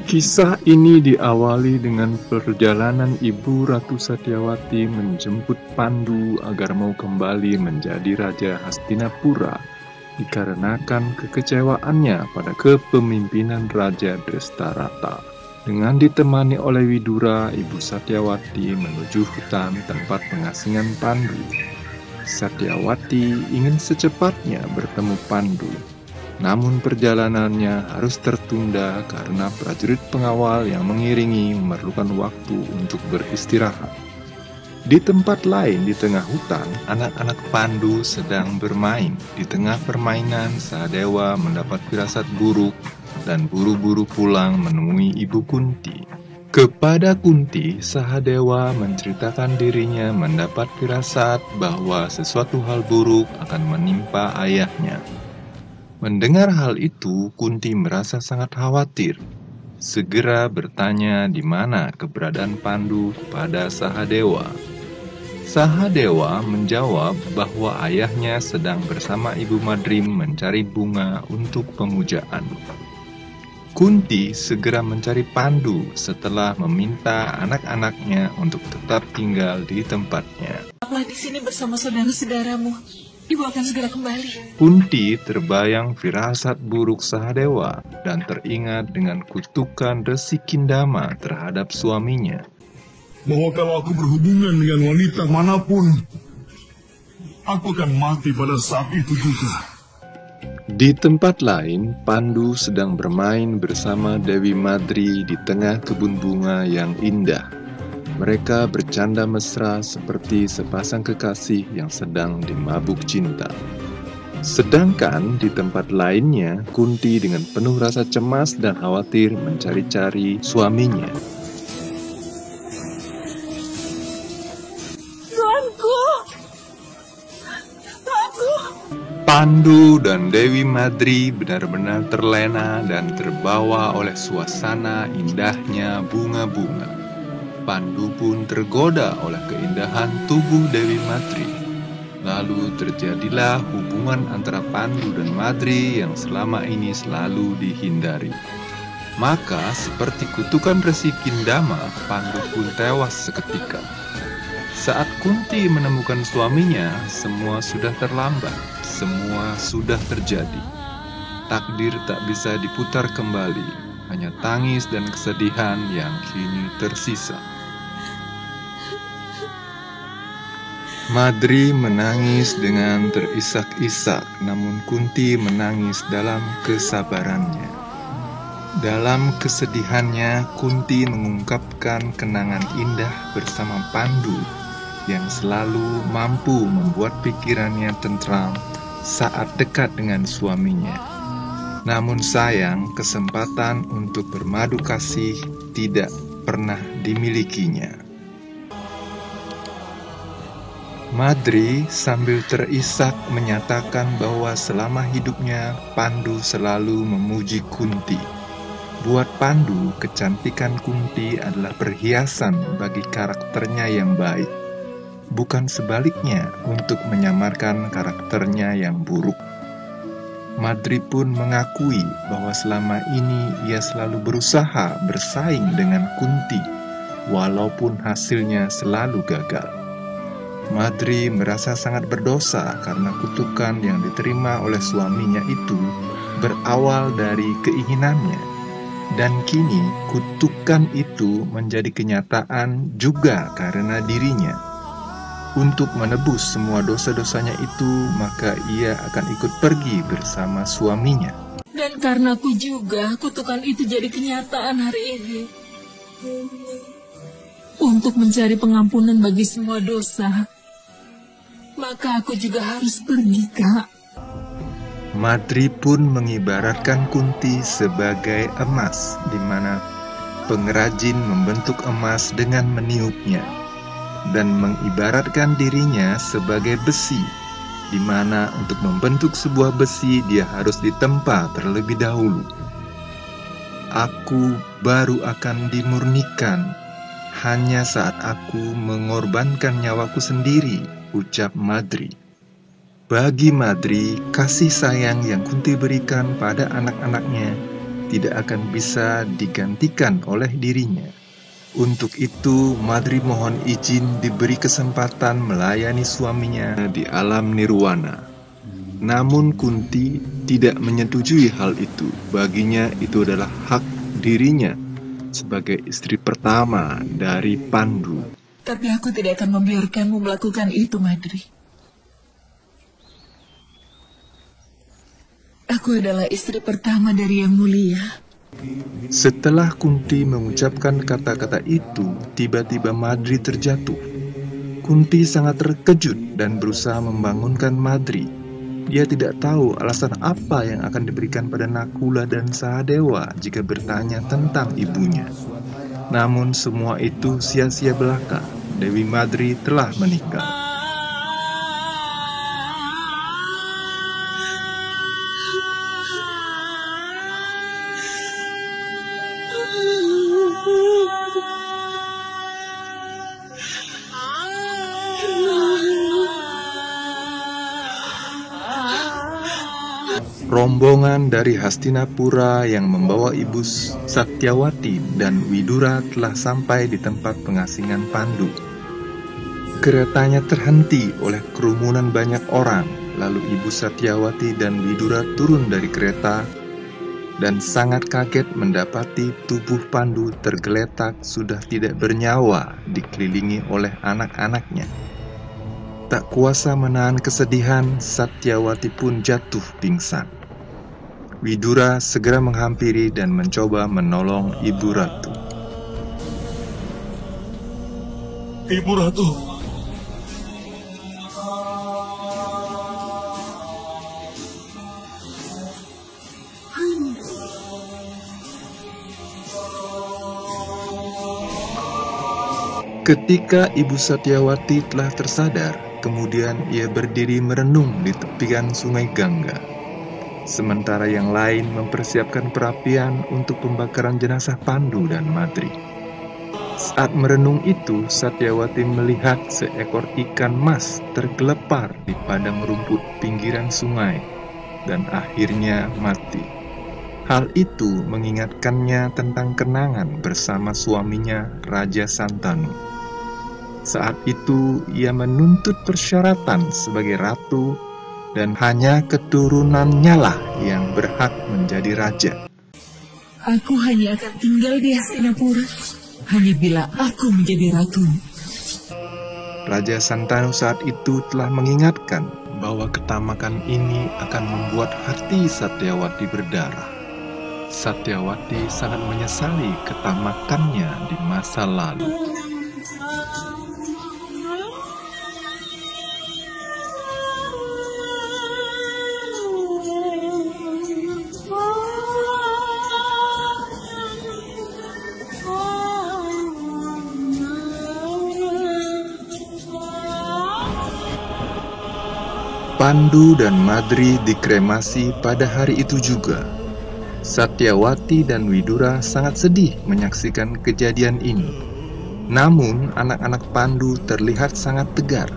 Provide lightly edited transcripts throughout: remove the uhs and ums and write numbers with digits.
Kisah ini diawali dengan perjalanan Ibu Ratu Satyawati menjemput Pandu agar mau kembali menjadi Raja Hastinapura dikarenakan kekecewaannya pada kepemimpinan Raja Drestarata. Dengan ditemani oleh Widura, Ibu Satyawati menuju hutan tempat pengasingan Pandu. Satyawati ingin secepatnya bertemu Pandu. Namun perjalanannya harus tertunda karena prajurit pengawal yang mengiringi memerlukan waktu untuk beristirahat. Di tempat lain di tengah hutan, anak-anak Pandu sedang bermain. Di tengah permainan, Sahadewa mendapat firasat buruk dan buru-buru pulang menemui Ibu Kunti. Kepada Kunti, Sahadewa menceritakan dirinya mendapat firasat bahwa sesuatu hal buruk akan menimpa ayahnya. Mendengar hal itu, Kunti merasa sangat khawatir. Segera bertanya di mana keberadaan Pandu kepada Sahadewa. Sahadewa menjawab bahwa ayahnya sedang bersama Ibu Madrim mencari bunga untuk pemujaan. Kunti segera mencari Pandu setelah meminta anak-anaknya untuk tetap tinggal di tempatnya. Tetaplah di sini bersama saudara-saudaramu. Ibu akan segera kembali. Kunti terbayang firasat buruk Sahadewa dan teringat dengan kutukan Resi Kindama terhadap suaminya. Bahwa kalau aku berhubungan dengan wanita manapun, aku akan mati pada saat itu juga. Di tempat lain, Pandu sedang bermain bersama Dewi Madri di tengah kebun bunga yang indah. Mereka bercanda mesra seperti sepasang kekasih yang sedang dimabuk cinta. Sedangkan di tempat lainnya, Kunti dengan penuh rasa cemas dan khawatir mencari-cari suaminya. Tuanku! Tuanku! Pandu dan Dewi Madri benar-benar terlena dan terbawa oleh suasana indahnya bunga-bunga. Pandu pun tergoda oleh keindahan tubuh Dewi Madri. Lalu terjadilah hubungan antara Pandu dan Madri yang selama ini selalu dihindari. Maka seperti kutukan Resi Kindama, Pandu pun tewas seketika. Saat Kunti menemukan suaminya, semua sudah terlambat, semua sudah terjadi. Takdir tak bisa diputar kembali, hanya tangis dan kesedihan yang kini tersisa. Madri menangis dengan terisak-isak, namun Kunti menangis dalam kesabarannya. Dalam kesedihannya, Kunti mengungkapkan kenangan indah bersama Pandu yang selalu mampu membuat pikirannya tentram saat dekat dengan suaminya. Namun sayang, kesempatan untuk bermadu kasih tidak pernah dimilikinya. Madri sambil terisak menyatakan bahwa selama hidupnya Pandu selalu memuji Kunti. Buat Pandu, kecantikan Kunti adalah perhiasan bagi karakternya yang baik, bukan sebaliknya untuk menyamarkan karakternya yang buruk. Madri pun mengakui bahwa selama ini ia selalu berusaha bersaing dengan Kunti, walaupun hasilnya selalu gagal. Madri merasa sangat berdosa karena kutukan yang diterima oleh suaminya itu berawal dari keinginannya. Dan kini kutukan itu menjadi kenyataan juga karena dirinya. Untuk menebus semua dosa-dosanya itu, maka ia akan ikut pergi bersama suaminya. Dan karena aku juga, kutukan itu jadi kenyataan hari ini. Untuk mencari pengampunan bagi semua dosa, maka aku juga harus pergi, Kak. Madri pun mengibaratkan Kunti sebagai emas, di mana pengrajin membentuk emas dengan meniupnya, dan mengibaratkan dirinya sebagai besi, di mana untuk membentuk sebuah besi dia harus ditempa terlebih dahulu. Aku baru akan dimurnikan hanya saat aku mengorbankan nyawaku sendiri, ucap Madri. Bagi Madri, kasih sayang yang Kunti berikan pada anak-anaknya tidak akan bisa digantikan oleh dirinya. Untuk itu, Madri mohon izin diberi kesempatan melayani suaminya di alam nirwana. Namun Kunti tidak menyetujui hal itu. Baginya itu adalah hak dirinya sebagai istri pertama dari Pandu. Tapi aku tidak akan membiarkanmu melakukan itu, Madri. Aku adalah istri pertama dari Yang Mulia. Setelah Kunti mengucapkan kata-kata itu, tiba-tiba Madri terjatuh. Kunti sangat terkejut dan berusaha membangunkan Madri. Dia tidak tahu alasan apa yang akan diberikan pada Nakula dan Sahadewa jika bertanya tentang ibunya. Namun semua itu sia-sia belaka. Dewi Madri telah meninggal. Rombongan dari Hastinapura yang membawa Ibu Satyawati dan Widura telah sampai di tempat pengasingan Pandu. Keretanya terhenti oleh kerumunan banyak orang, lalu Ibu Satyawati dan Widura turun dari kereta dan sangat kaget mendapati tubuh Pandu tergeletak sudah tidak bernyawa dikelilingi oleh anak-anaknya. Tak kuasa menahan kesedihan, Satyawati pun jatuh pingsan. Widura segera menghampiri dan mencoba menolong Ibu Ratu. Ibu Ratu. Ketika Ibu Satyawati telah tersadar, kemudian ia berdiri merenung di tepian sungai Gangga. Sementara yang lain mempersiapkan perapian untuk pembakaran jenazah Pandu dan Madri. Saat merenung itu, Satyawati melihat seekor ikan mas tergelepar di padang rumput pinggiran sungai dan akhirnya mati. Hal itu mengingatkannya tentang kenangan bersama suaminya, Raja Santanu. Saat itu, ia menuntut persyaratan sebagai ratu dan hanya keturunannya lah yang berhak menjadi raja. Aku hanya akan tinggal di Hastinapura hanya bila aku menjadi ratu. Raja Santanu saat itu telah mengingatkan bahwa ketamakan ini akan membuat hati Satyawati berdarah. Satyawati sangat menyesali ketamakannya di masa lalu. Pandu dan Madri dikremasi pada hari itu juga. Satyawati dan Widura sangat sedih menyaksikan kejadian ini. Namun, anak-anak Pandu terlihat sangat tegar.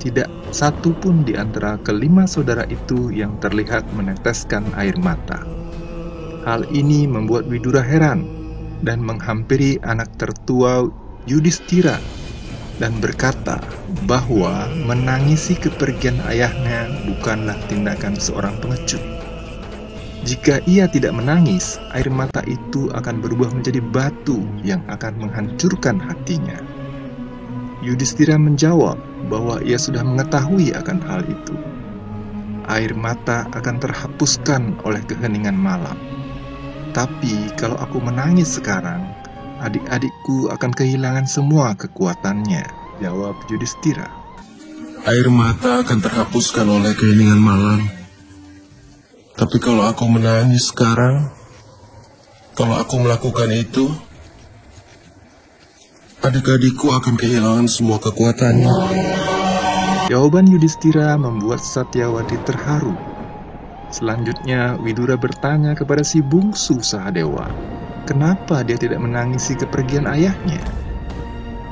Tidak satu pun di antara kelima saudara itu yang terlihat meneteskan air mata. Hal ini membuat Widura heran dan menghampiri anak tertua Yudhistira dan berkata bahwa menangisi kepergian ayahnya bukanlah tindakan seorang pengecut. Jika ia tidak menangis, air mata itu akan berubah menjadi batu yang akan menghancurkan hatinya. Yudhistira menjawab bahwa ia sudah mengetahui akan hal itu. Air mata akan terhapuskan oleh keheningan malam. Tapi kalau aku menangis sekarang, adik-adikku akan kehilangan semua kekuatannya, jawab Yudhistira. Air mata akan terhapuskan oleh keheningan malam. Tapi kalau aku menangis sekarang, kalau aku melakukan itu, adik-adikku akan kehilangan semua kekuatannya. Jawaban Yudhistira membuat Satyawati terharu. Selanjutnya, Widura bertanya kepada si bungsu Sahadewa, kenapa dia tidak menangisi kepergian ayahnya?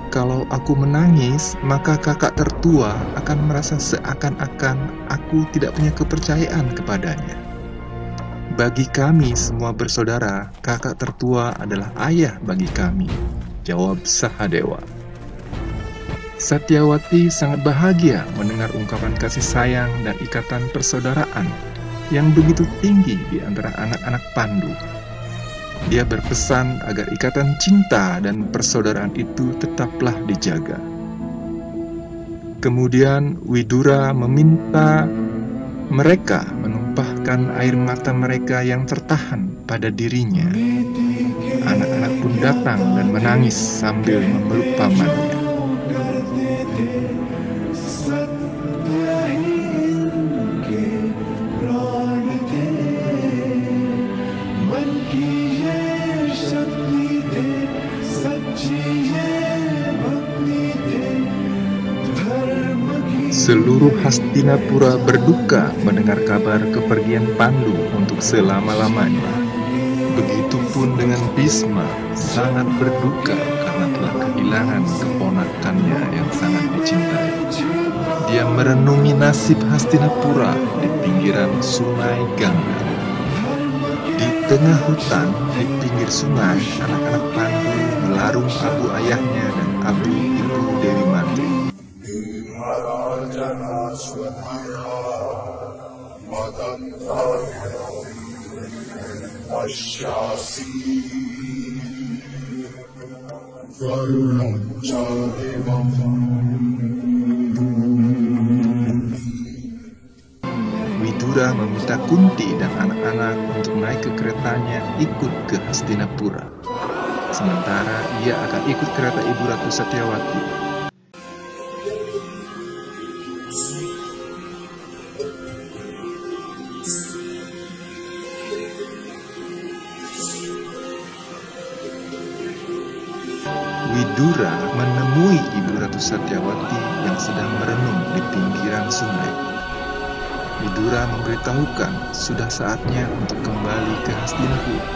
Kalau aku menangis, maka kakak tertua akan merasa seakan-akan aku tidak punya kepercayaan kepadanya. Bagi kami semua bersaudara, kakak tertua adalah ayah bagi kami, jawab Sahadewa. Satyawati sangat bahagia mendengar ungkapan kasih sayang dan ikatan persaudaraan yang begitu tinggi di antara anak-anak Pandu. Dia berpesan agar ikatan cinta dan persaudaraan itu tetaplah dijaga. Kemudian Widura meminta mereka menumpahkan air mata mereka yang tertahan pada dirinya. Anak-anak pun datang dan menangis sambil memeluk pamannya. Seluruh Hastinapura berduka mendengar kabar kepergian Pandu untuk selama-lamanya. Begitupun dengan Bhisma, sangat berduka karena telah kehilangan keponakannya yang sangat dicintai. Dia merenungi nasib Hastinapura di pinggiran sungai Gangga. Di tengah hutan, di pinggir sungai, anak-anak Pandu melarung abu ayahnya dan abu ibu Dewi Mantri. Widura meminta Kunti dan anak-anak untuk naik ke keretanya ikut ke Hastinapura. Sementara ia akan ikut kereta Ibu Ratu Satyawati. Widura menemui Ibu Ratu Satyawati yang sedang merenung di pinggiran sungai. Widura memberitahukan sudah saatnya untuk kembali ke Hastinapura.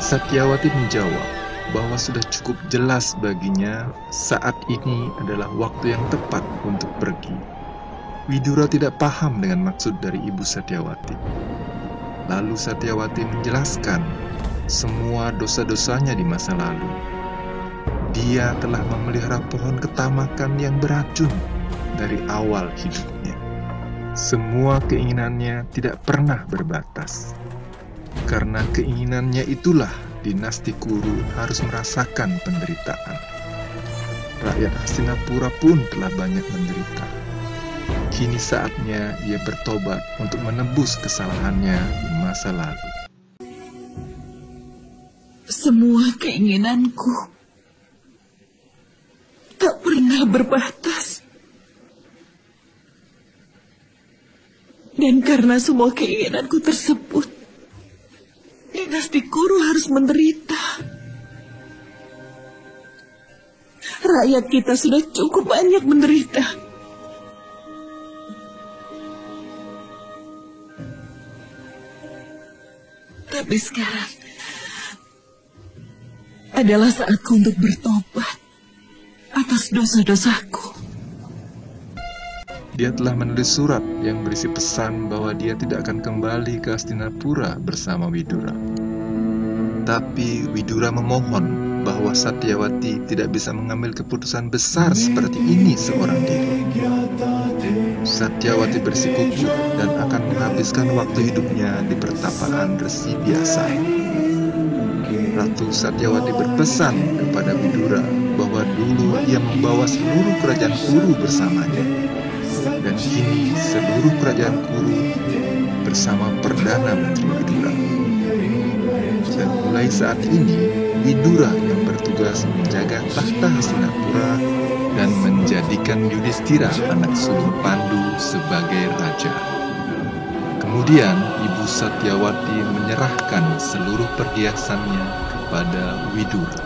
Satyawati menjawab bahwa sudah cukup jelas baginya saat ini adalah waktu yang tepat untuk pergi. Widura tidak paham dengan maksud dari Ibu Satyawati. Lalu Satyawati menjelaskan semua dosa-dosanya di masa lalu. Dia telah memelihara pohon ketamakan yang beracun dari awal hidupnya. Semua keinginannya tidak pernah berbatas. Karena keinginannya itulah dinasti Kuru harus merasakan penderitaan. Rakyat Hastinapura pun telah banyak menderita. Kini saatnya ia bertobat untuk menebus kesalahannya di masa lalu. Semua keinginanku tak pernah berbatas. Dan karena semua keinginanku tersebut, dinasti Kuru harus menderita. Rakyat kita sudah cukup banyak menderita. Tapi sekarang adalah saatku untuk bertobat atas dosa-dosaku. Dia telah menulis surat yang berisi pesan bahwa dia tidak akan kembali ke Hastinapura bersama Widura. Tapi Widura memohon bahwa Satyawati tidak bisa mengambil keputusan besar seperti ini seorang diri. Satyawati bersikukuh dan akan menghabiskan waktu hidupnya di pertapaan resi biasa. Ratu Satyawati berpesan kepada Widura bahwa dulu ia membawa seluruh kerajaan Kuru bersamanya. Dan kini seluruh kerajaan Kuru bersama Perdana Menteri Widura. Dan mulai saat ini, Widura yang bertugas menjaga tahta Hastinapura dan menjadikan Yudhistira anak sulung Pandu sebagai raja. Kemudian Ibu Satyawati menyerahkan seluruh perhiasannya kepada Widura.